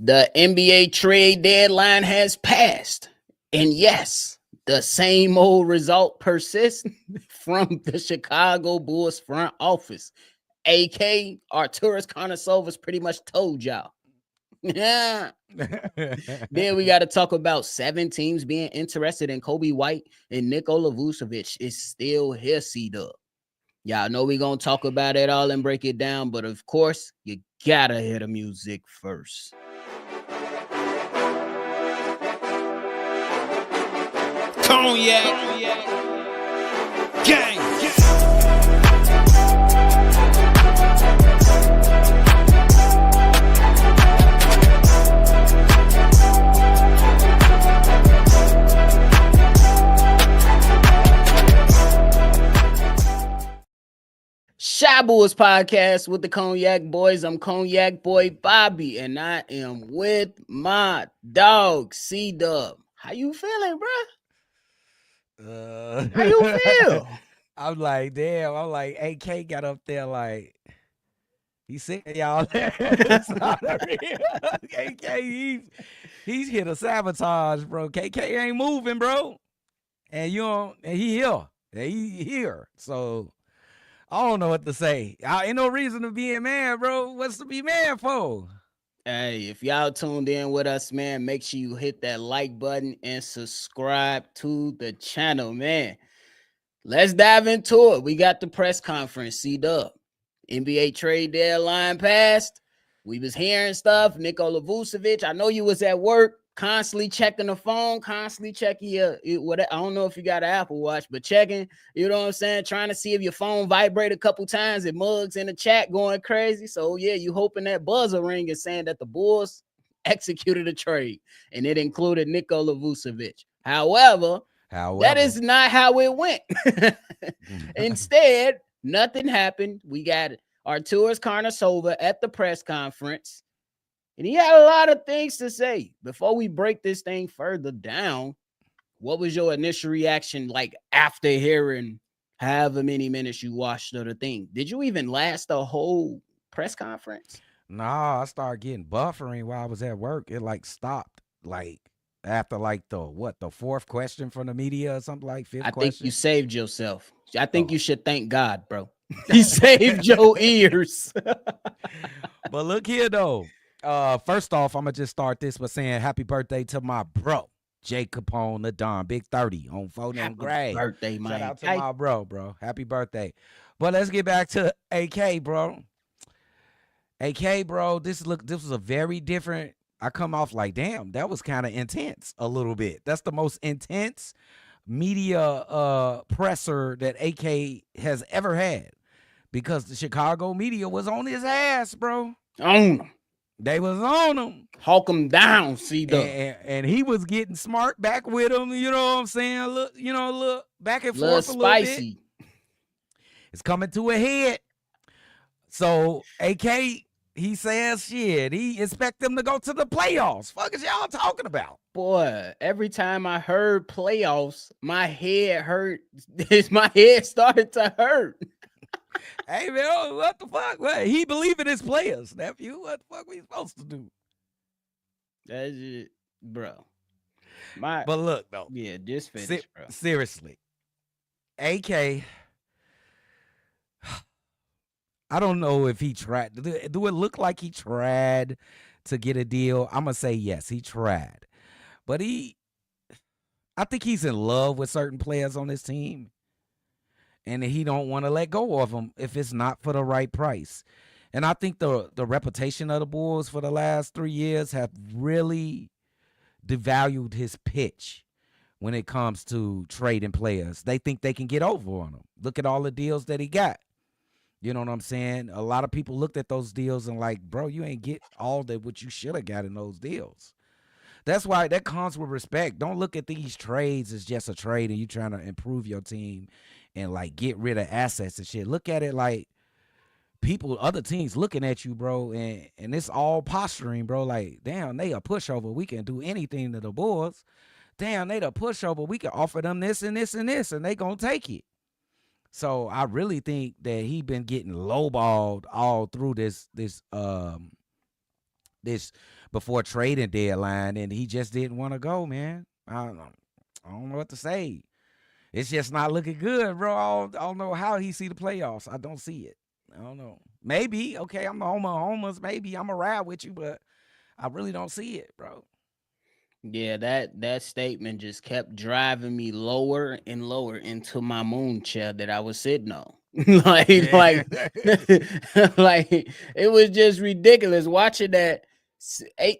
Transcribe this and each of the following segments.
The NBA trade deadline has passed. And yes, the same old result persists from the Chicago Bulls front office. AK Arturas Karnisovas pretty much told y'all. Yeah. Then we got to talk about 7 teams being interested in Kobe White and Nikola Vucevic is still here, cdub. Y'all know we gonna talk about it all and break it down, but of course, you gotta hear the music first. Cognac, gang. Shy Boys Podcast with the Cognac Boys. I'm Cognac Boy Bobby, and I am with my dog, cdub. How you feeling, bro? How you feel? I'm like, damn. I'm like, AK got up there like, he said, y'all. AK, he's here to sabotage, bro. KK ain't moving, bro. And you know, and he here. And he here. So I don't know what to say. Ain't no reason to be mad, bro. What's to be mad for? Hey, if y'all tuned in with us, man, make sure you hit that like button and subscribe to the channel, man. Let's dive into it. We got the press conference, cdub. NBA trade deadline passed. We was hearing stuff. Nikola Vucevic, I know you was at work, constantly checking the phone, constantly checking your I don't know if you got an Apple Watch, but checking, you know what I'm saying, trying to see if your phone vibrate a couple times. It mugs in the chat going crazy. So yeah, you hoping that buzzer ring is saying that the Bulls executed a trade, and it included Nikola Vucevic. However, that is not how it went. Instead, nothing happened. We got Arturas Karnisovas at the press conference, and he had a lot of things to say. Before we break this thing further down, what was your initial reaction like after hearing however many minutes you watched of the thing? Did you even last the whole press conference? Nah, I started getting buffering while I was at work. It like stopped like after like the fourth question from the media or something, like fifth question. I think you saved yourself. I think you should thank God, bro. He saved your ears. But look here though. First off, I'm gonna just start this by saying happy birthday to my bro, Jay Capone, the Don, Big 30 on phone and grade. Birthday, man. Shout out to my bro. Happy birthday. But let's get back to AK, bro. AK, bro, this was a very different. I come off like, damn, that was kind of intense a little bit. That's the most intense media presser that AK has ever had, because the Chicago media was on his ass, bro. On him. They was on him. Hawk him down, cdub. And he was getting smart back with him, you know what I'm saying? Look, back and forth a little spicy bit. It's coming to a head. So AK, he says shit. He expect them to go to the playoffs. Fuck is y'all talking about? Boy, every time I heard playoffs, my head hurt. My head started to hurt. Hey, man, what the fuck? What? He believe in his players, nephew. What the fuck we supposed to do? That's it, bro. But look, though. Yeah, just finish, bro. Seriously. AK, I don't know if he tried. Do it look like he tried to get a deal? I'm going to say yes, he tried. But I think he's in love with certain players on his team, and he don't want to let go of them if it's not for the right price. And I think the reputation of the Bulls for the last 3 years have really devalued his pitch when it comes to trading players. They think they can get over on him. Look at all the deals that he got. You know what I'm saying? A lot of people looked at those deals and like, bro, you ain't get all that what you should have got in those deals. That's why that comes with respect. Don't look at these trades as just a trade and you trying to improve your team and like get rid of assets and shit. Look at it like people, other teams looking at you, bro, and it's all posturing, bro. Like, damn, they a pushover. We can do anything to the Bulls. Damn, they the pushover. We can offer them this and this and this, and they gonna take it. So I really think that he been getting lowballed all through this this before trading deadline, and he just didn't want to go, man. I don't know what to say. It's just not looking good, bro. I don't know how he see the playoffs. I don't see it. I don't know. Maybe, okay, I'm the homer of homers. Maybe I'm a ride with you, but I really don't see it, bro. Yeah, that statement just kept driving me lower and lower into my moon chair that I was sitting on. like Yeah. like it was just ridiculous watching that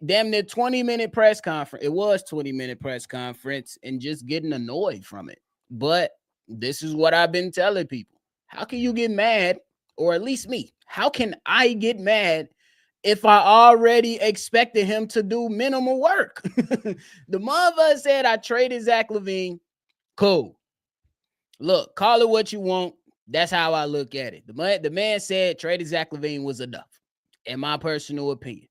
damn near 20-minute press conference. It was 20-minute press conference and just getting annoyed from it. But this is what I've been telling people. How can you get mad, or at least me? How can I get mad if I already expected him to do minimal work? The motherfucker said I traded Zach LaVine. Cool. Look, call it what you want. That's how I look at it. The man said trading Zach LaVine was enough, in my personal opinion.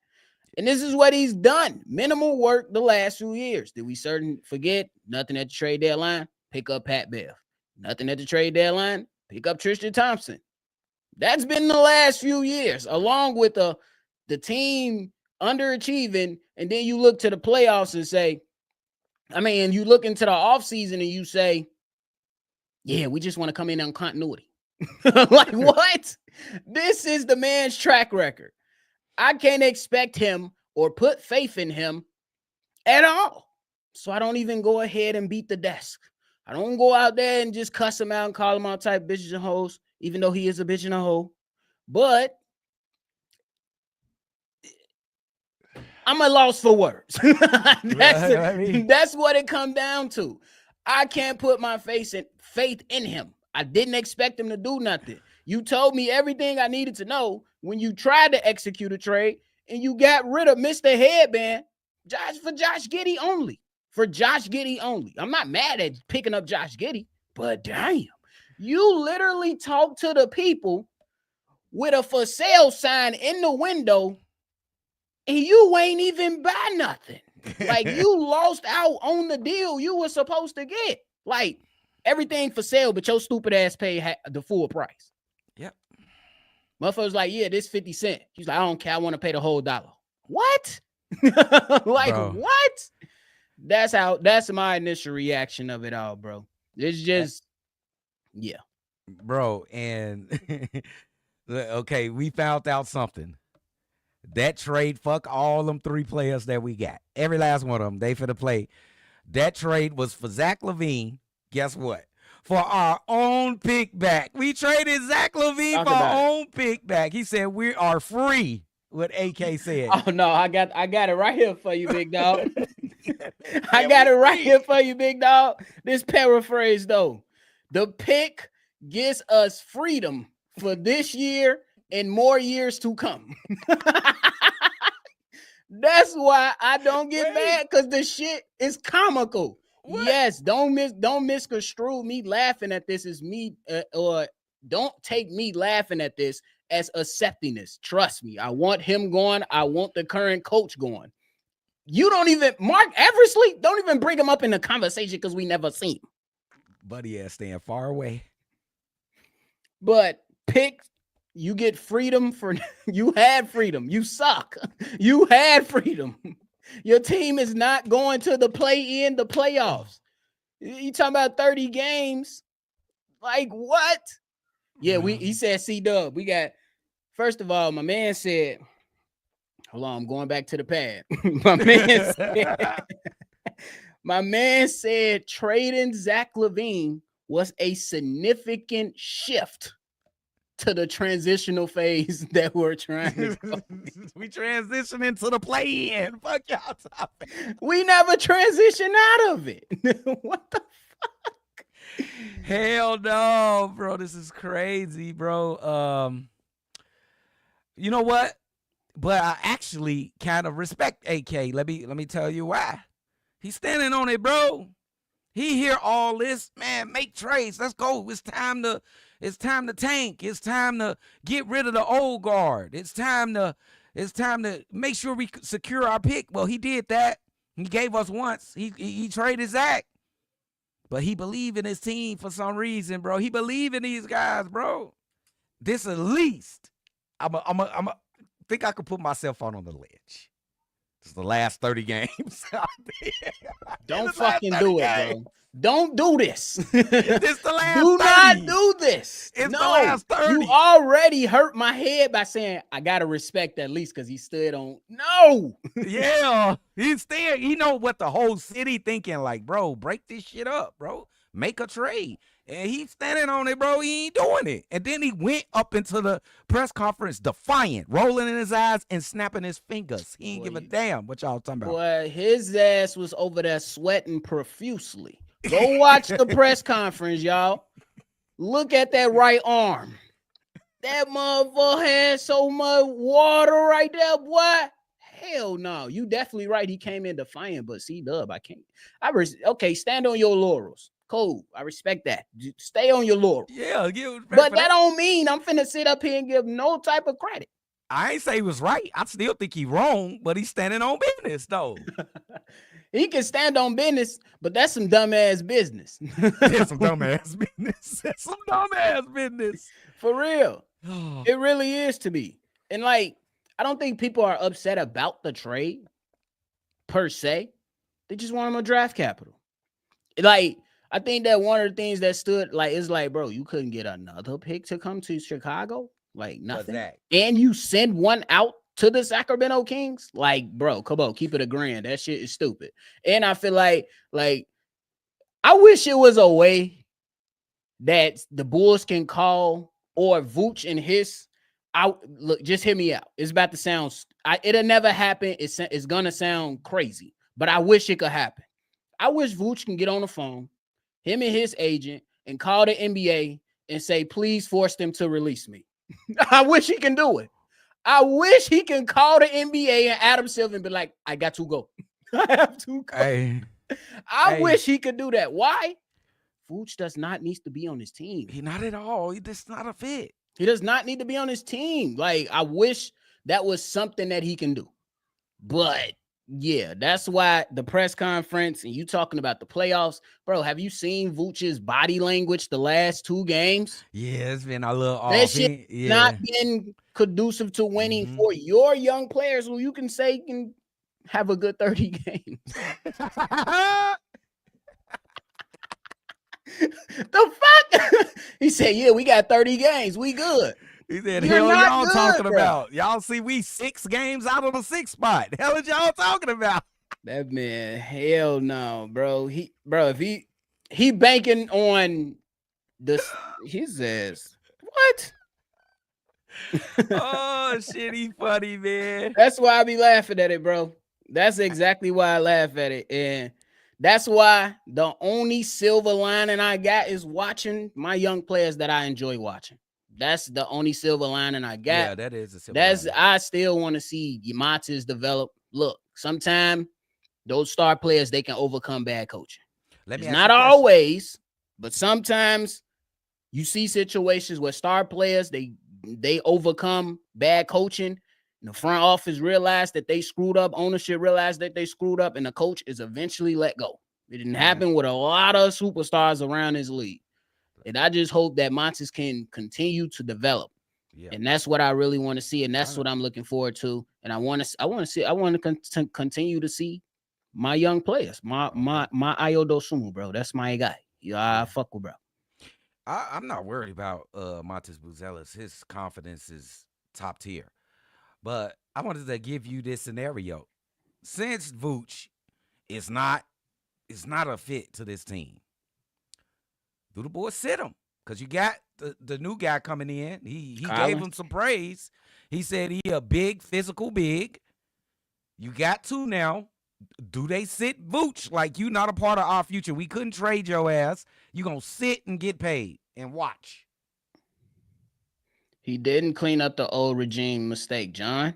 And this is what he's done. Minimal work the last few years. Did we forget? Nothing at the trade deadline. Pick up Pat Bev. Nothing at the trade deadline. Pick up Tristan Thompson. That's been the last few years, along with the team underachieving. And then you look to the playoffs and say, you look into the offseason and you say, yeah, we just want to come in on continuity. Like, what? This is the man's track record. I can't expect him or put faith in him at all. So I don't even go ahead and beat the desk. I don't go out there and just cuss him out and call him all type bitches and hoes, even though he is a bitch and a hoe. But I'm a loss for words. That's what it comes down to. I can't put my faith in him. I didn't expect him to do nothing. You told me everything I needed to know when you tried to execute a trade, and you got rid of Mr. Headband for Josh Giddey only. For Josh Giddey only. I'm not mad at picking up Josh Giddey, but damn, you literally talk to the people with a for sale sign in the window, and you ain't even buy nothing. Like, you lost out on the deal you were supposed to get. Like, everything for sale, but your stupid ass paid the full price. Yep. Motherfucker's like, yeah, this 50 cents. He's like, I don't care. I want to pay the whole $1. What? Like, bro. What? That's my initial reaction of it all, bro. It's just, yeah. Bro, and okay, we found out something. That trade, fuck all them 3 players that we got. Every last one of them, they finna play. That trade was for Zach LaVine. Guess what? For our own pick back. We traded Zach LaVine for our own pick back. He said we are free, what AK said. Oh, no, I got it right here for you, big dog. I got it right here for you, big dog. This paraphrase, though. The pick gives us freedom for this year and more years to come. That's why I don't get mad, because the shit is comical. What? Yes, don't misconstrue me laughing at this as me, or don't take me laughing at this as accepting this. Trust me, I want him going. I want the current coach going. You don't even, Mark Eversley, don't even bring him up in the conversation because we never seen him. Buddy ass staying far away. But you get freedom for, you had freedom. You suck. You had freedom. Your team is not going to the playoffs. You talking about 30 games? Like, what? Yeah, he said cdub. We got, first of all, my man said, hold on, I'm going back to the pad. My man said trading Zach LaVine was a significant shift to the transitional phase that we're trying to go. We transition into the play-in. Fuck y'all topic. We never transition out of it. What the fuck? Hell no, bro. This is crazy, bro. You know what? But I actually kind of respect AK. Let me tell you why. He's standing on it, bro. He hear all this, man. Make trades. Let's go. It's time to tank. It's time to get rid of the old guard. It's time to make sure we secure our pick. Well, he did that. He gave us once. He traded Zach. But he believed in his team for some reason, bro. He believed in these guys, bro. This at least, I'm think I could put myself on the ledge. It's the last 30 games out there. Don't fucking do it, bro. Don't do this. This the last Do 30. not do this. It's no, the last 30. You already hurt my head by saying I gotta respect at least because he stood on. No. Yeah, he's there. He know what the whole city thinking. Like, bro, break this shit up, bro. Make a trade. And he's standing on it, bro. He ain't doing it. And then he went up into the press conference defiant, rolling in his eyes and snapping his fingers. He ain't give a damn what y'all talking about. Boy, his ass was over there sweating profusely. Go watch the press conference, y'all. Look at that right arm. That motherfucker had so much water right there, boy. Hell no. You definitely right. He came in defiant, but cdub, I can't. Okay, stand on your laurels. Cool. I respect that. Stay on your laurels. Yeah, but that don't mean I'm finna sit up here and give no type of credit. I ain't say he was right. I still think he wrong, but he's standing on business, though. He can stand on business, but that's some dumbass business. That's some dumbass business. That's some dumbass business. For real. It really is to be. And like, I don't think people are upset about the trade per se. They just want him a draft capital. Like, I think that one of the things that stood like is like, bro, you couldn't get another pick to come to Chicago, like nothing, and you send one out to the Sacramento Kings. Like, bro, come on, keep it $1,000. That shit is stupid. And I feel like I wish it was a way that the Bulls can call or Vooch and his out. Look, just hear me out. It's about to sound. It'll never happen. It's gonna sound crazy, but I wish it could happen. I wish Vooch can get on the phone, him and his agent, and call the NBA and say, please force them to release me. I wish he can do it. I wish he can call the NBA and Adam Silver and be like, I got to go. I have to go. I wish he could do that. Why? Vooch does not need to be on his team. He not at all. He just not a fit. He does not need to be on his team. Like, I wish that was something that he can do. But yeah, that's why the press conference and you talking about the playoffs, bro. Have you seen Vooch's body language the last 2 games? Yeah, it's been a little off. That shit not been conducive to winning for your young players who you can say can have a good 30 games. The fuck? He said, yeah, we got 30 games. We good. He said, hell y'all talking about? Y'all see we 6 games out of the 6th spot. Hell is y'all talking about? That man, hell no, bro. If he banking on this his ass. What? Oh shit, he funny, man. That's why I be laughing at it, bro. That's exactly why I laugh at it. And that's why the only silver lining I got is watching my young players that I enjoy watching. That's the only silver lining I got. Yeah, that is a silver lining. I still want to see Yamatis develop. Look, sometimes those star players, they can overcome bad coaching. It's not always, but sometimes you see situations where star players, they overcome bad coaching. And the front office realized that they screwed up. Ownership realized that they screwed up, and the coach is eventually let go. It didn't happen with a lot of superstars around this league. And I just hope that Montes can continue to develop. Yeah. And that's what I really want to see. And that's what I'm looking forward to. And I want to continue to see my young players, my Ayo Dosunmu, bro. That's my guy. I fuck with, bro. I'm not worried about Montes Buzelis. His confidence is top tier. But I wanted to give you this scenario. Since Vooch is not a fit to this team, do the boys sit him? Because you got the new guy coming in. He gave him some praise. He said he a big physical big. You got 2 now. Do they sit Vooch? Like, you not a part of our future. We couldn't trade your ass. You going to sit and get paid and watch. He didn't clean up the old regime mistake, John.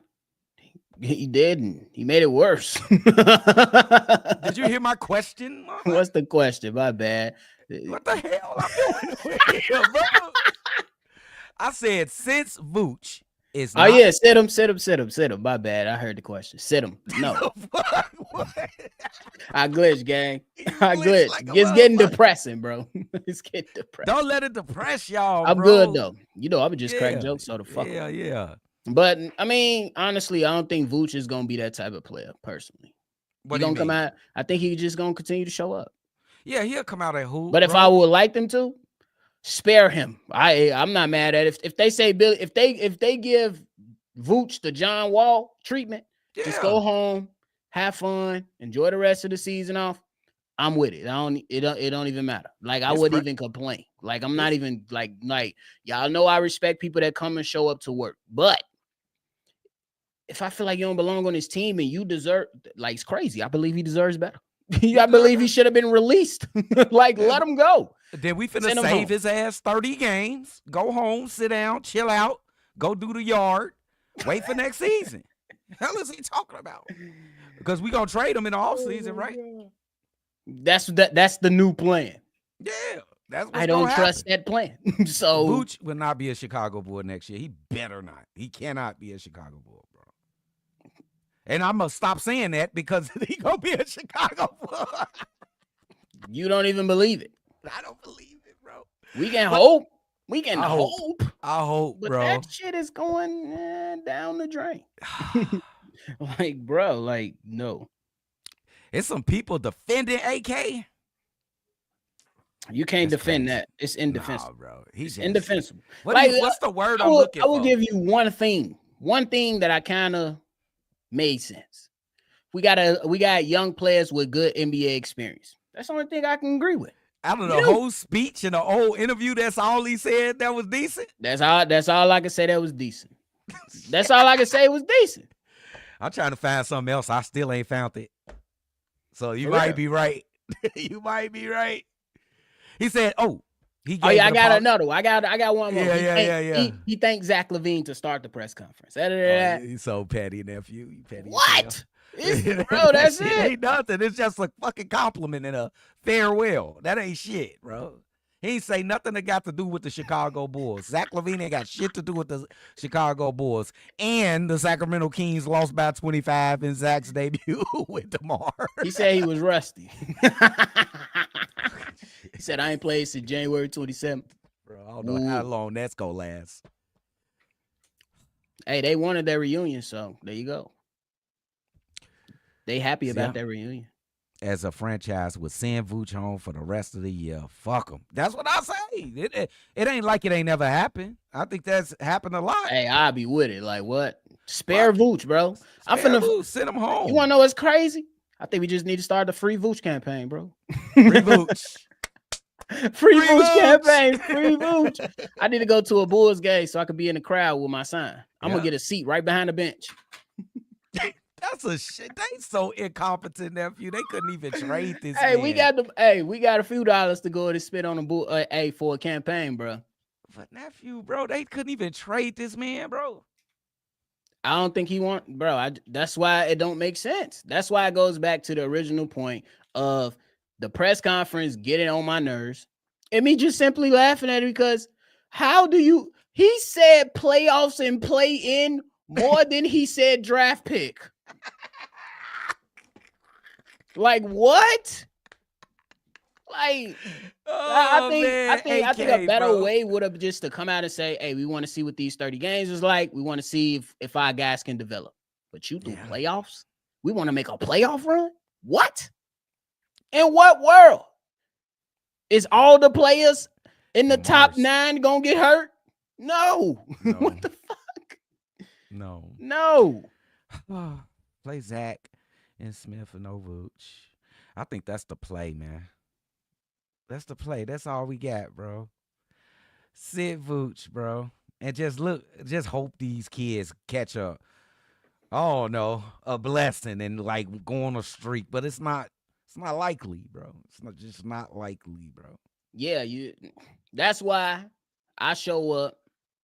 He didn't. He made it worse. Did you hear my question? What's the question? My bad. What the hell I'm doing here, bro? I said, since Vooch is not... Oh, yeah, sit him. My bad. I heard the question. Sit him. No. What? I glitched, gang. I glitched. Like it's getting depressing, bro. It's getting depressing. Don't let it depress y'all, I'm good, though. You know, I would just crack jokes, so the fuck. Yeah. But I mean, honestly, I don't think Vooch is gonna be that type of player. Personally, he What do you gonna come mean? out. I think he just gonna continue to show up. Yeah, he'll come out and hoop, But if I bro. would like them to, spare him. I'm not mad at it. If they say Billy, if they give Vooch the John Wall treatment, just Yeah, go home, have fun, enjoy the rest of the season off. I'm with it. It don't even matter. Like I it's wouldn't cra- even complain. Like I'm not it's even like y'all know I respect people that come and show up to work. But if I feel like you don't belong on this team and you deserve, like it's crazy. I believe he deserves better. he I deserves believe he better. should have been released. Like Yeah, let him go. then we finna Send him save home. his ass 30 games. Go home, sit down, chill out, go do the yard, wait for next season. Hell is he talking about? Because we gonna trade him in the Oh offseason, my right? God. That's the new plan. Yeah, that's I what's don't gonna happen. trust that plan. So Vooch will not be a Chicago Bull next year. He better not. He cannot be a Chicago Bull, bro. And I'm gonna stop saying that because he gonna be a Chicago Bull. you don't even believe it. I don't believe it, bro. We can But hope. We can I hope. hope. I hope, But that bro. shit is going down the drain. Like, bro, like, no. It's some people defending AK. You can't That's defend crazy. that. It's Nah, indefensible. bro. He It's just indefensible. what do Like, you what's the word I I'm will looking I will for? give you one thing. One thing that I kind of made sense. We got young players with good NBA experience. That's the only thing I can agree with. Out of You the do. whole speech and the whole interview, that's all he said that was decent. That's all I can say that was decent. That's all I can say was decent. I'm trying to find something else. I still ain't found it. So you For might real. be right. You might be right. He said, "Oh, he Oh gave yeah, I an got apology." another one. I got one more. Yeah. He thanked Zach Levine to start the press conference. Other than Oh, that, he's so petty, nephew. You petty as hell. what? It's bro, That that's shit it. ain't nothing. It's just a fucking compliment and a farewell. That ain't shit, bro. He ain't say nothing that got to do with the Chicago Bulls. Zach Levine ain't got shit to do with the Chicago Bulls. And the Sacramento Kings lost by 25 in Zach's debut with DeMar. He said he was rusty. He said I ain't played since January 27th. Bro, I don't know how long that's gonna last. Hey, they wanted their reunion, so there you go. They happy about that reunion. As a franchise would send Vooch home for the rest of the year. Fuck them. That's what I say. It ain't like it ain't never happened. I think that's happened a lot. Hey, I'll be with it. Like what? Spare Vooch, bro. I'm Spare finna Vooch, send him home. You wanna know what's crazy? I think we just need to start the free Vooch campaign, bro. Free Vooch. Free Vooch campaign. Free Vooch. I need to go to a Bulls game so I could be in the crowd with my sign. I'm gonna get a seat right behind the bench. That's a shit. They so incompetent, nephew. They couldn't even trade this. Hey, man. we got a few dollars to go to spit on a bull. Hey, for a campaign, bro. But nephew, bro, they couldn't even trade this man, bro. I don't think he want, bro. That's why it don't make sense. That's why it goes back to the original point of the press conference getting on my nerves, and me just simply laughing at it because how do you? He said playoffs and play in more than he said draft pick. Like what? Like I think a better way would have just to come out and say, hey, we want to see what these 30 games is like. We want to see if our guys can develop. But you do playoffs? We want to make a playoff run? What? In what world? Is all the players in the top 9 gonna get hurt? No. What the fuck? No. Play Zach and Smith and no Vooch. I think that's the play, man. That's the play. That's all we got, bro. Sit Vooch, bro. And just hope these kids catch up. Oh no, a blessing and like go on a streak. But it's not likely, bro. It's just not likely, bro. Yeah, that's why I show up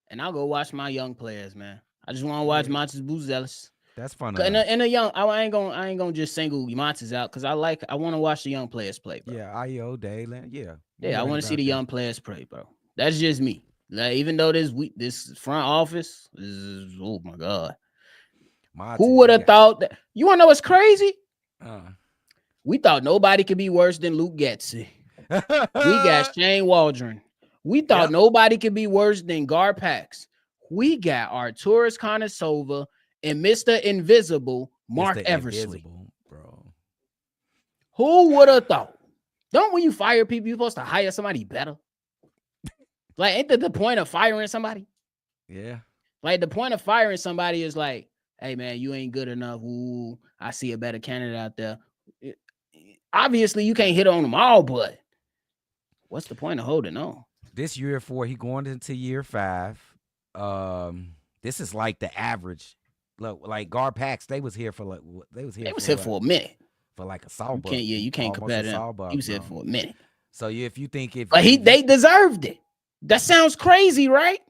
and I'll go watch my young players, man. I just want to watch Montes Buzelis. That's fun. And a young, I ain't gonna just single Montes out because I want to watch the young players play, bro. Yeah, IO Dayland. Yeah, I want to see the young players play, bro. That's just me. Like, even though this front office is, oh my god, who would have thought that? You want to know what's crazy? We thought nobody could be worse than Luke Getsy. We got Shane Waldron. We thought nobody could be worse than Garpax. we got Arturas Karnisovas and Mr. Invisible, Mark Mr. Eversley. Invisible, bro. Who would have thought? Don't when you fire people, you're supposed to hire somebody better. Like, ain't that the point of firing somebody? Yeah. Like, the point of firing somebody is like, hey, man, you ain't good enough. Ooh, I see a better candidate out there. Obviously, you can't hit on them all, but what's the point of holding on? This year 4, he going into year 5. This is like the average. Look, like Gar Pax, they was here for like for a minute. For like a sawbuck. You can't compare them. He was here for a minute. So if you think but they deserved it. That sounds crazy, right?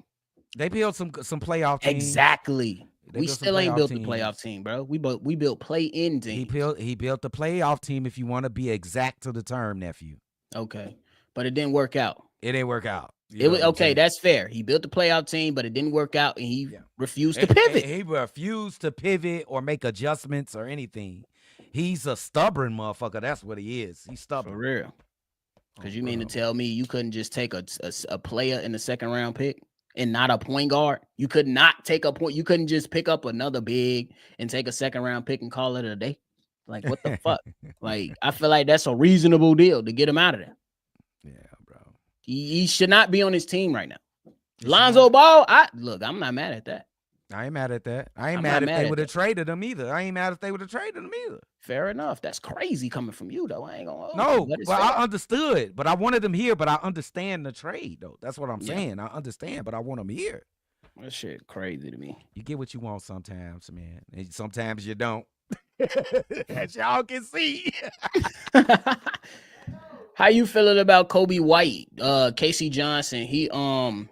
They built some playoff teams. Exactly. We still ain't built the playoff team, bro. We built play-in teams. He built the playoff team, if you want to be exact to the term, nephew. Okay, but it didn't work out. It didn't work out. It was okay. That's fair. He built the playoff team, but it didn't work out, and he refused to pivot. He refused to pivot or make adjustments or anything. He's a stubborn motherfucker. That's what he is. He's stubborn. For real. Because you mean to tell me you couldn't just take a player in the second round pick and not a point guard? You could not take a point. You couldn't just pick up another big and take a second round pick and call it a day. Like, what the fuck? Like, I feel like that's a reasonable deal to get him out of there. Yeah, bro. He should not be on his team right now. Lonzo Ball, I'm not mad at that. I ain't mad at that. I ain't mad if they would have traded him either. I ain't mad if they would have traded him either. Fair enough. That's crazy coming from you, though. I ain't gonna. No, but I understood. But I wanted him here. But I understand the trade, though. That's what I'm saying. I understand, but I want him here. That shit crazy to me. You get what you want sometimes, man. And sometimes you don't. As y'all can see. How you feeling about Kobe White? Casey Johnson. He joined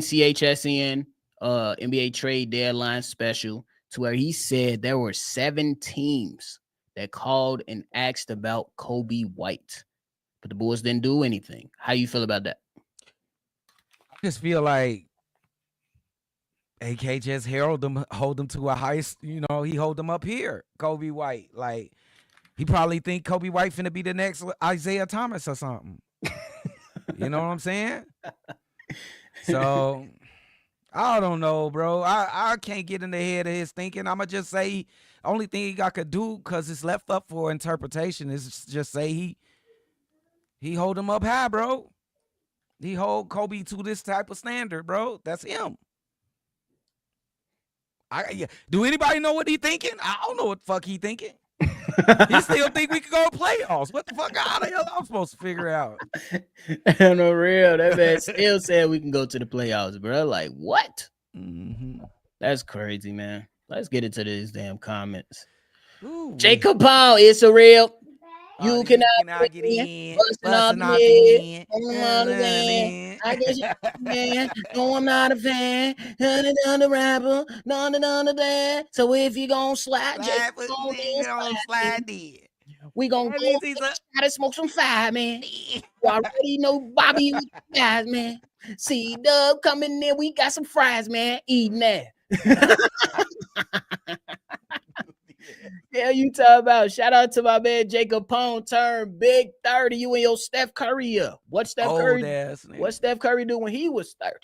CHSN NBA trade deadline special, to where he said there were 7 teams that called and asked about Kobe White, but the Bulls didn't do anything. How you feel about that? I just feel like AK just hold them to a highest, he hold them up here. Kobe White, like, he probably think Kobe White finna be the next Isaiah Thomas or something. You know what I'm saying? So I don't know, bro. I can't get in the head of his thinking. I'ma just say only thing I could do, because it's left up for interpretation, is just say he hold him up high, bro. He hold Kobe to this type of standard, bro. That's him. Do anybody know what he thinking? I don't know what the fuck he thinking. He still think we could go to playoffs. What the fuck out of hell I'm supposed to figure out? No, real. That man still said we can go to the playoffs, bro. Like, what? Mm-hmm. That's crazy, man. Let's get into these damn comments. Ooh, Jacob Paul, it's a real. You cannot get in. Busting off the head. I guess man. No, I'm not a fan. Done the rapper. Done the. So if you gonna slide, just gonna slide in. We gonna go try to smoke some fire, man. You already know Bobby guys, man. cdub coming in. We got some fries, man. Eating that. Yeah, you talk about. Shout out to my man Jacob Pone, turned big 30. You and your Steph Curry up. What's Steph Curry do when he was 30?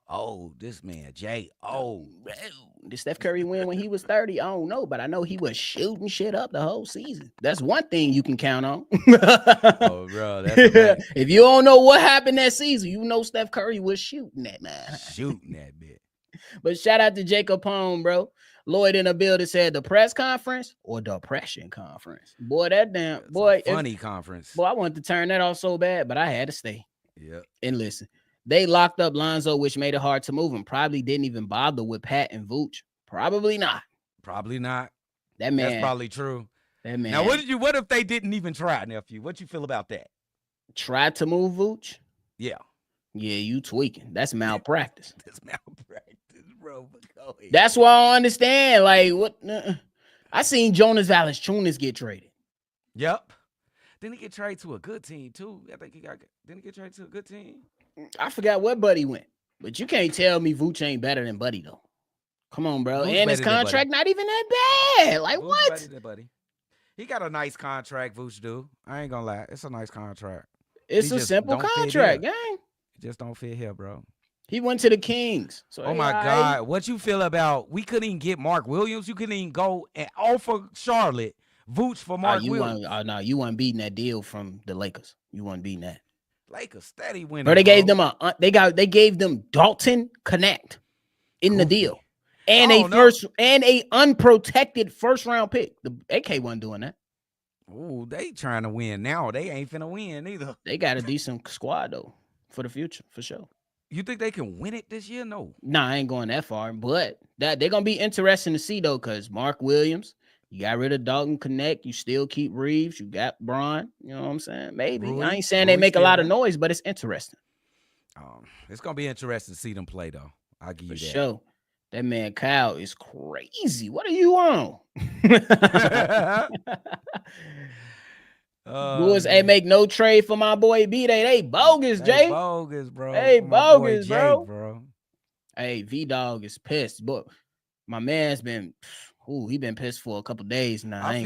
Oh, this man, Jay. Oh, did Steph Curry win when he was 30? I don't know, but I know he was shooting shit up the whole season. That's one thing you can count on. Oh, bro. That's if you don't know what happened that season, you know Steph Curry was shooting that, man. Shooting that bit. But shout out to Jacob Pone, bro. Lloyd in the building said the press conference or depression conference. Boy, that damn boy. Funny conference. Boy, I wanted to turn that off so bad, but I had to stay. Yeah. And listen, they locked up Lonzo, which made it hard to move him. Probably didn't even bother with Pat and Vooch. Probably not. Probably not. That man. That's probably true. That man. Now, what if they didn't even try, nephew? What you feel about that? Tried to move Vooch? Yeah. Yeah, you tweaking. That's malpractice. That's malpractice, bro. That's why I don't understand. Like, what? I seen Jonas Valanciunas get traded. Yep. Didn't he get traded to a good team, too? I think didn't he get traded to a good team? I forgot where Buddy went. But you can't tell me Vooch ain't better than Buddy, though. Come on, bro. Vooch and his contract not even that bad. Like, Vooch what? Better than Buddy. He got a nice contract, Vooch do. I ain't gonna lie. It's a nice contract. It's a simple contract, gang. It just don't fit here, bro. He went to the Kings. So Oh my God. What you feel about we couldn't even get Mark Williams? You couldn't even go and offer Charlotte Vooch for Mark Williams. No, you weren't beating that deal from the Lakers. You weren't beating that. Lakers steady winning. Bro, they gave them they gave them Dalton Connect in the deal. And a unprotected first round pick. The AK wasn't doing that. Oh, they trying to win now. They ain't finna win either. They got a decent squad though for the future, for sure. You think they can win it this year? No. Nah, I ain't going that far, but they're gonna be interesting to see though, because Mark Williams, you got rid of Dalton Connect, you still keep Reeves, you got Braun. You know what I'm saying? Maybe I ain't saying they make a lot of noise, but it's interesting. It's gonna be interesting to see them play though. I'll give you that. For sure. That man Kyle is crazy. What are you on? Bulls make no trade for my boy B. They bogus, Jay. Bogus, bro. Hey, bogus, bro. Hey, V-Dog is pissed, but my man's been he been pissed for a couple days now. I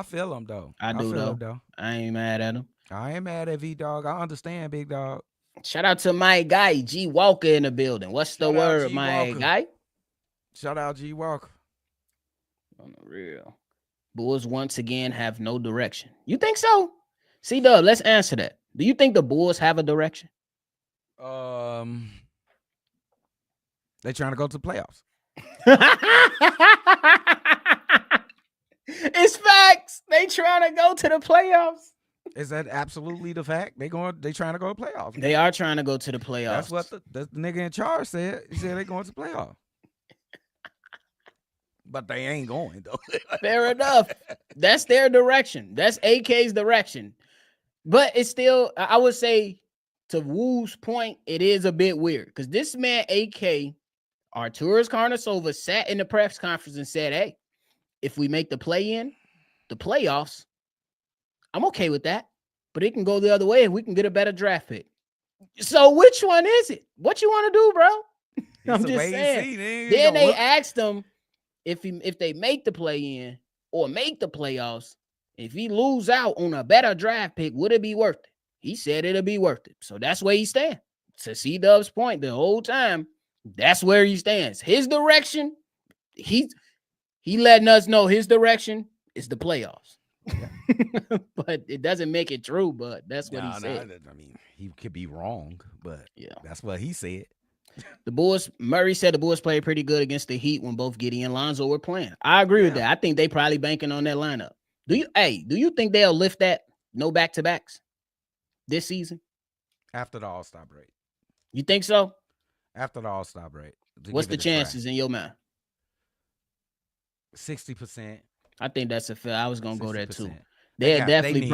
feel him though. I do though. I ain't mad at him. I ain't mad at V-Dog. I understand, big dog. Shout out to my guy, G Walker in the building. What's the word, my guy? Shout out G Walker. On the real. Bulls once again have no direction. You think so? C-Dub, let's answer that. Do you think the Bulls have a direction? They trying to go to the playoffs. It's facts. They trying to go to the playoffs. Is that absolutely the fact? They trying to go to playoffs. They are trying to go to the playoffs. That's what the nigga in charge said. He said they going to the playoffs. But they ain't going though. Fair enough. That's their direction. That's AK's direction. But it's still, I would say, to Woo's point, it is a bit weird because this man AK, Arturas Karnisovas, sat in the press conference and said, "Hey, if we make the play-in, the playoffs, I'm okay with that. But it can go the other way and we can get a better draft pick." So which one is it? What you want to do, bro? I'm just saying. Then they asked him if they make the play-in or make the playoffs, if he lose out on a better draft pick, would it be worth it? He said it'll be worth it. So that's where he stands. To C-Dub's point, the whole time, that's where he stands. His direction, he letting us know his direction is the playoffs. Yeah. But it doesn't make it true, but that's what he said. I mean, he could be wrong, but yeah, that's what he said. The Bulls, Murray said the Bulls played pretty good against the Heat when both Giddey and Lonzo were playing. I agree with that. I think they probably banking on that lineup. Do you think they'll lift that no back-to-backs this season? After the All-Star break. You think so? After the All-Star break. What's the chances in your mind? 60%. I think that's a fair. I was gonna 60%. Go there too. They'll definitely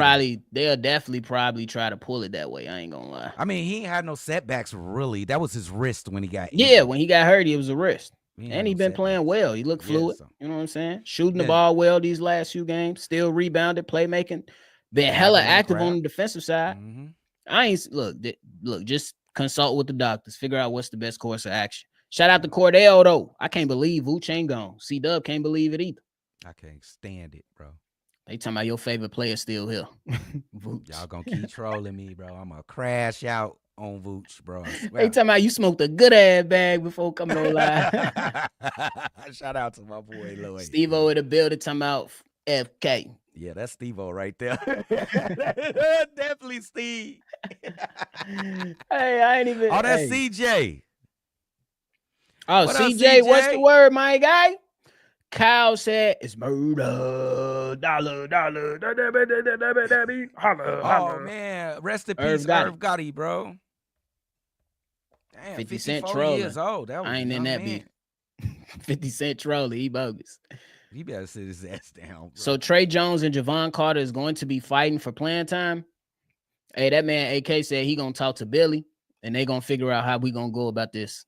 probably try to pull it that way. I ain't gonna lie. I mean, he ain't had no setbacks really. That was his wrist when he got injured. Yeah, when he got hurt, it was a wrist. And he been playing well. He looked fluid. You know what I'm saying? Shooting the ball well these last few games. Still rebounded, playmaking. Been hella active on the defensive side. Mm-hmm. I ain't look. Just consult with the doctors. Figure out what's the best course of action. Shout out to Cordell though. I can't believe Vucevic ain't gone. C-Dub can't believe it either. I can't stand it, bro. They talking about your favorite player still here. Y'all gonna keep trolling me, bro. I'm gonna crash out on Vooch, bro. They talking about you smoked a good ass bag before coming on live. Shout out to my boy Lloyd. Steve-O in the building talking about FK. Yeah, that's Steve-O right there. Definitely Steve. Hey, I ain't even. Oh, that's CJ. Oh, CJ, what's the word, my guy? Kyle said it's murder. Dollar. Holla. Oh, man. Rest in peace, Irv Gotti, bro. Damn, 50 Cent trolling. Years old. I ain't in that beat. 50 Cent trolling. He bogus. He better sit his ass down, bro. So Trey Jones and Javon Carter is going to be fighting for playing time. Hey, that man AK said he going to talk to Billy, and they going to figure out how we going to go about this.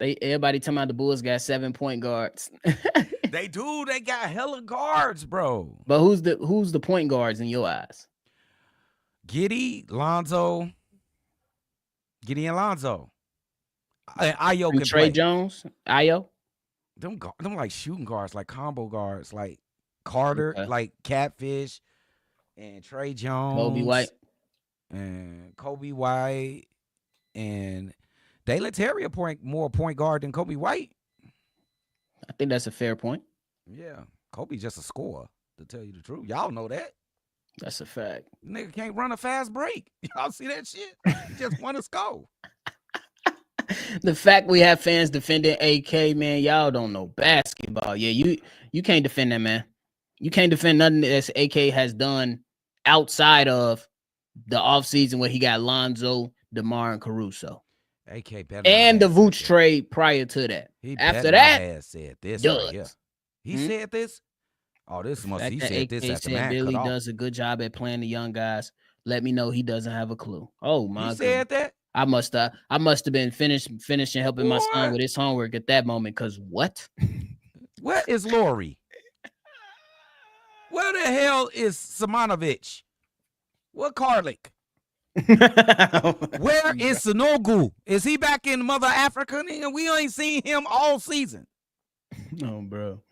Everybody talking about the Bulls got 7 point guards. They do. They got hella guards, bro. But who's the point guards in your eyes? Giddey, Lonzo. Giddey and Lonzo. Ayo can Trey play. Jones, Ayo. Them like shooting guards, like combo guards, like Carter, like Catfish, and Trey Jones. Kobe White. And Kobe White. and Dalen Terry more point guard than Kobe White. I think that's a fair point. Yeah, Kobe just a scorer. To tell you the truth, y'all know that. That's a fact. Nigga can't run a fast break. Y'all see that shit? He just want to score. The fact we have fans defending AK, man, y'all don't know basketball. Yeah, you can't defend that, man. You can't defend nothing that AK has done outside of the offseason where he got Lonzo, DeMar, and Caruso. AK better and the Vuce trade prior to that. He After that, had said this does. right here. He said this. Oh, this must he said AK this after said man Billy cut off. does a good job at playing the young guys. Let me know he doesn't have a clue. Oh my! He said that. I must have been finishing helping my son with his homework at that moment. Cause what? Where is Lori? Where the hell is Simonovic? What Karlik? Where is Sanogu? Is he back in Mother Africa? We ain't seen him all season. No, bro.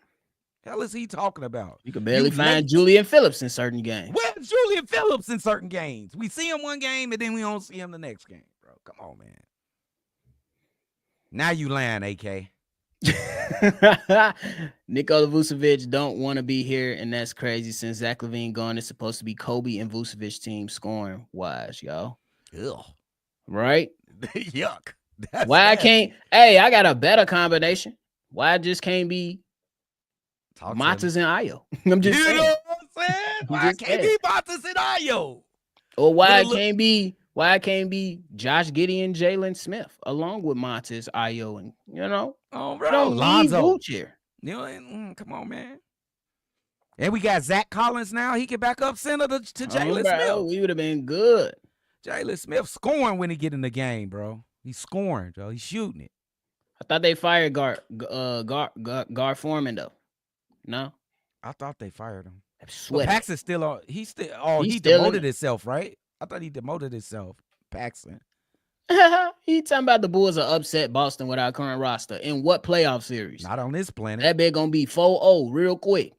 Hell is he talking about? You can barely find Julian Phillips in certain games. Where's Julian Phillips in certain games? We see him one game and then we don't see him the next game, bro. Come on, man. Now you lying, AK. Nikola Vucevic don't want to be here, and that's crazy. Since Zach LaVine gone, it's supposed to be Kobe and Vucevic team scoring wise, y'all. Ugh. Right? Yuck. Why I can't? Hey, I got a better combination. Why it just can't be Matas and Ayo? I'm just saying. You know what I'm saying? Why can't be Matas and Ayo? Or why it can't be? Why it can't be Josh Giddey and Jalen Smith along with Matas, Ayo, and Oh, bro. don't Lonzo. Here. Come on, man. And we got Zach Collins now. He can back up center to Jalen Smith. We would have been good. Jalen Smith scoring when he get in the game, bro. He's scoring, bro. He's shooting it. I thought they fired Gar Foreman though. No, I thought they fired him. But Paxson's still on. He demoted himself, right? I thought he demoted himself. Paxson. He talking about the Bulls are upset Boston with our current roster. In what playoff series? Not on this planet. That bit gonna be 4-0 real quick.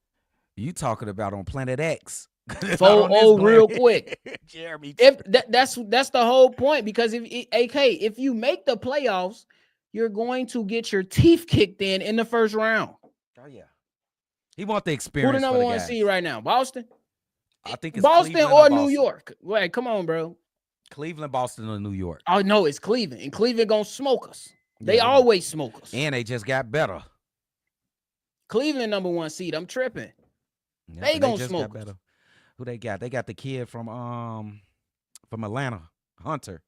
You talking about on Planet X? 4-0 real quick. Jeremy. If that's the whole point, because if you make the playoffs, you're going to get your teeth kicked in the first round. Oh yeah. He want the experience. Who the number one seed right now? Boston? I think it's Boston or New York. Wait, come on, bro. Cleveland, Boston, or New York. Oh no, it's Cleveland. And Cleveland gonna smoke us. They always smoke us. And they just got better. Cleveland number one seed. I'm tripping. Yeah, they gonna smoke us. Who they got? They got the kid from Atlanta, Hunter.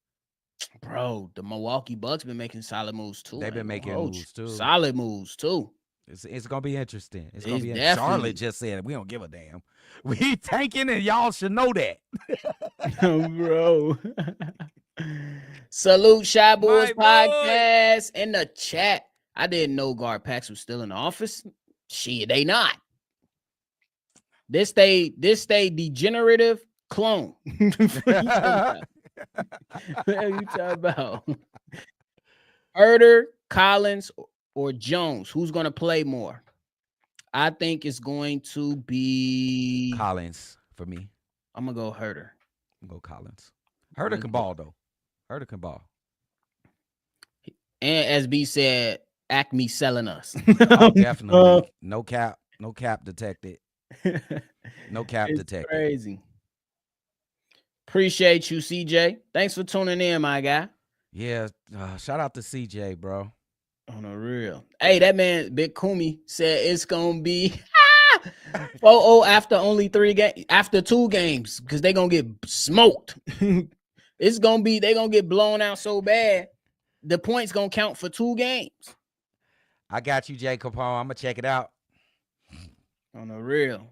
Bro, the Milwaukee Bucks been making solid moves too. They've been making moves too. Solid moves too. It's gonna be interesting. It's gonna be interesting. Charlotte just said we don't give a damn. We tanking and y'all should know that. Bro. Salute Shy Boys Podcast in the chat. I didn't know Gar Pax was still in the office. Shit, they not. This they degenerative clone. What are you talking about? Herder, Collins, or Jones? Who's going to play more? I think it's going to be Collins for me. I'm going to go Herder. I'm going to go Collins. Herder can ball, though. Herder can ball. And as B said, Acme selling us. Oh, definitely. No cap detected. No cap detected. Crazy. Appreciate you, CJ. Thanks for tuning in, my guy. Yeah, shout out to CJ, bro. On the real. Hey, that man, Big Kumi, said it's gonna be 4-0 after only 2 games, because they're gonna get smoked. It's gonna be they're gonna get blown out so bad. The points gonna count for 2 games. I got you, Jay Capone. I'm gonna check it out. On the real.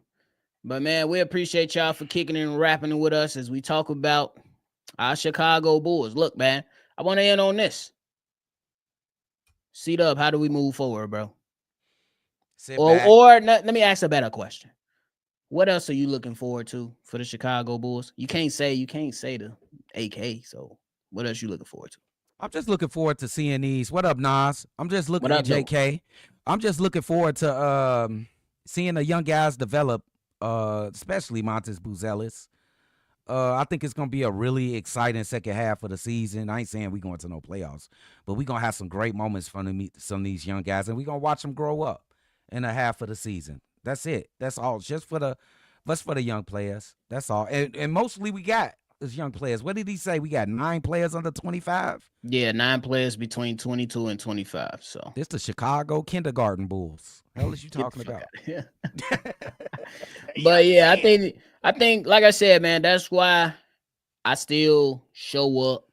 But man, we appreciate y'all for kicking and rapping with us as we talk about our Chicago Bulls. Look, man, I want to end on this. cdub, how do we move forward, bro? Or let me ask a better question. What else are you looking forward to for the Chicago Bulls? You can't say the AK. So what else you looking forward to? I'm just looking forward to seeing these. What up, Nas? I'm just looking at JK. I'm just looking forward to seeing the young guys develop, especially Montes Buzelis. I think it's gonna be a really exciting second half of the season. I ain't saying we going to no playoffs, but we gonna have some great moments from some of these young guys, and we gonna watch them grow up in a half of the season. That's it. That's all. Just for the young players. That's all. And mostly we got is young players. What did he say? We got 9 players under 25. Yeah, 9 players between 22 and 25. So This the Chicago kindergarten Bulls. Hell is you get the talking fuck about? out of here. But Young yeah, man. I think, like I said, man, that's why I still show up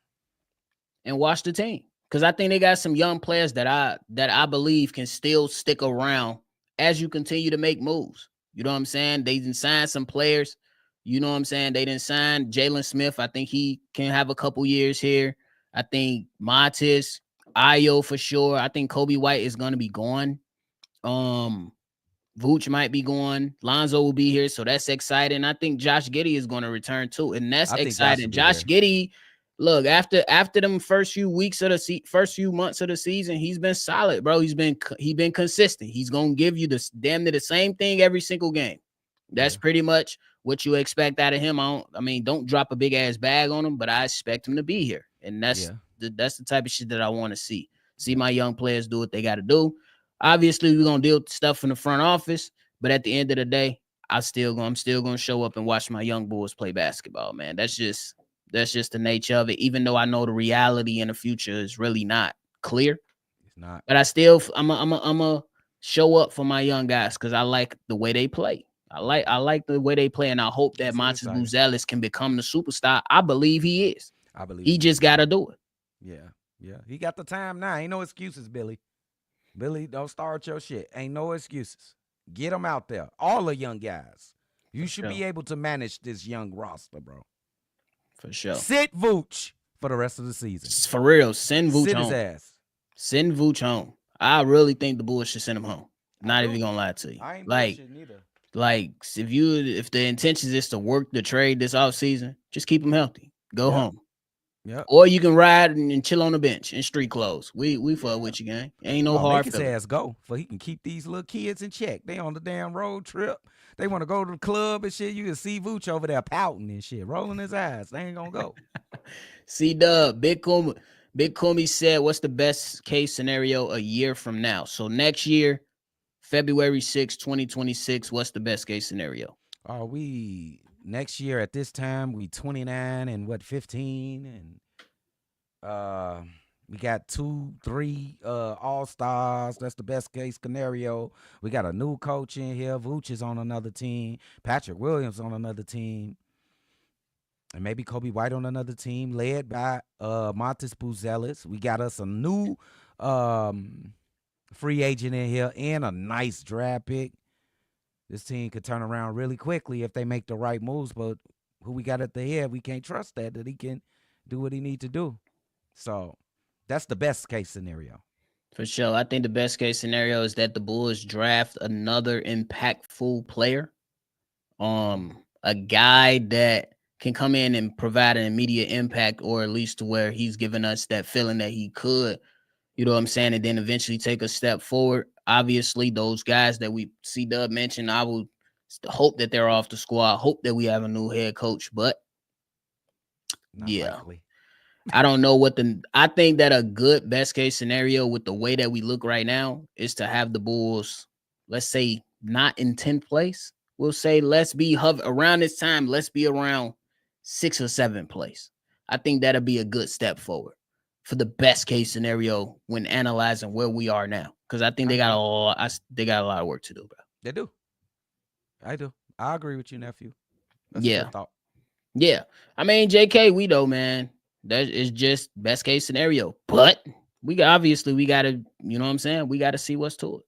and watch the team. Because I think they got some young players that I believe can still stick around as you continue to make moves. You know what I'm saying? They didn't sign some players. You know what I'm saying? They didn't sign Jalen Smith. I think he can have a couple years here. I think Montes, Ayo for sure. I think Kobe White is gonna be gone. Um, Vooch might be going. Lonzo will be here, so that's exciting. I think Josh Giddey is going to return too, and that's I think Josh exciting. should be Josh here. Giddey, look, after them first few weeks of the first few months of the season, he's been solid, bro. He's been consistent. He's going to give you the damn near the same thing every single game. That's Yeah. pretty much what you expect out of him. Don't drop a big ass bag on him, but I expect him to be here, and that's Yeah. that's the type of shit that I want to see. See Yeah. my young players do what they got to do. Obviously, we're gonna deal with stuff in the front office, but at the end of the day, I'm still gonna show up and watch my young boys play basketball, man. That's just the nature of it. Even though I know the reality in the future is really not clear, It's not. but I'm a show up for my young guys because I like the way they play. I like the way they play, and I hope that This is Montes exciting. Buzelis can become the superstar. I believe he is. I believe He he just is too. gotta do it. Yeah. Yeah. He got the time now. Ain't no excuses, Billy. Billy, don't start your shit. Ain't no excuses. Get them out there. All the young guys. You For should sure. be able to manage this young roster, bro. For sure. Sit Vooch for the rest of the season. For real, send Vooch Sit his home. ass. Send Vooch home. I really think the Bulls should send him home. I Not do. even gonna lie to you. I ain't Like, bullshitting either. if the intentions is to work the trade this offseason, just keep him healthy. Go Yep. home. Yep. Or you can ride and chill on the bench in street clothes. We fuck Yeah. with you, gang. Ain't no Oh, make hard his feeling. ass go for he can keep these little kids in check. They on the damn road trip. They want to go to the club and shit. You can see Vooch over there pouting and shit, rolling his eyes. They ain't gonna go. C-Dub, Big Kumi said, what's the best case scenario a year from now? So next year, February 6, 2026, what's the best case scenario? We next year at this time we 29 and what 15 and we got 2 3 all stars. That's the best case scenario. We got a new coach in here. Vooch is on another team. Patrick Williams on another team. And maybe Kobe White on another team, led by Montes Buzelis. We got us a new free agent in here and a nice draft pick. This team could turn around really quickly if they make the right moves, but who we got at the head, we can't trust that he can do what he need to do. So that's the best case scenario. For sure. I think the best case scenario is that the Bulls draft another impactful player. A guy that can come in and provide an immediate impact, or at least to where he's given us that feeling that he could, you know what I'm saying, and then eventually take a step forward. Obviously, those guys that we see Dub mentioned, I would hope that they're off the squad. Hope that we have a new head coach, but Not yeah. likely. I don't know I think that a good best case scenario with the way that we look right now is to have the Bulls, let's say, not in 10th place. We'll say let's be around this time, let's be around 6th or 7th place. I think that'll be a good step forward for the best case scenario when analyzing where we are now. Because I think they got a lot of work to do, bro. They do. I do. I agree with you, nephew. That's a Yeah. good thought. Yeah. I mean, JK, we know, man. That is just best case scenario. But we got to, you know what I'm saying? We got to see what's to it.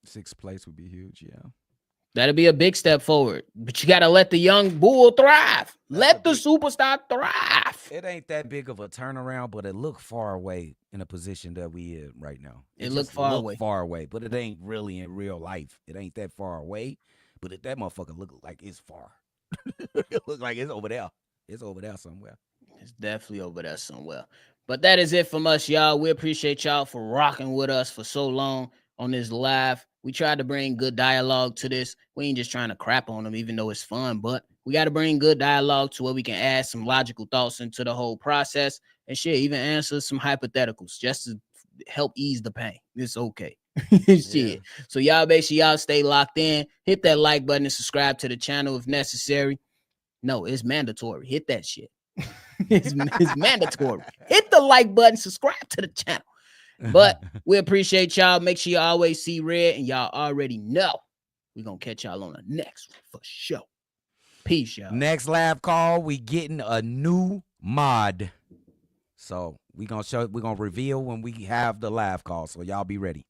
6th place would be huge, yeah. That'll be a big step forward. But you got to let the young bull thrive. Let the superstar thrive. It ain't that big of a turnaround, but it look far away in a position that we in right now. It look far away. Far away, but it ain't really in real life. It ain't that far away, but that motherfucker look like it's far. It look like it's over there. It's over there somewhere. It's definitely over there somewhere. But that is it from us, y'all. We appreciate y'all for rocking with us for so long on this live. We tried to bring good dialogue to this. We ain't just trying to crap on them, even though it's fun, but We got to bring good dialogue to where we can add some logical thoughts into the whole process and shit, even answer some hypotheticals just to help ease the pain. It's okay. Shit. Yeah. So y'all make sure y'all stay locked in. Hit that like button and subscribe to the channel if necessary. No, it's mandatory. Hit that shit. It's mandatory. Hit the like button, subscribe to the channel. But we appreciate y'all. Make sure you always see red, and y'all already know we're going to catch y'all on the next one for sure. Peace, y'all. Next live call, we getting a new mod. So we're gonna reveal when we have the live call. So y'all be ready.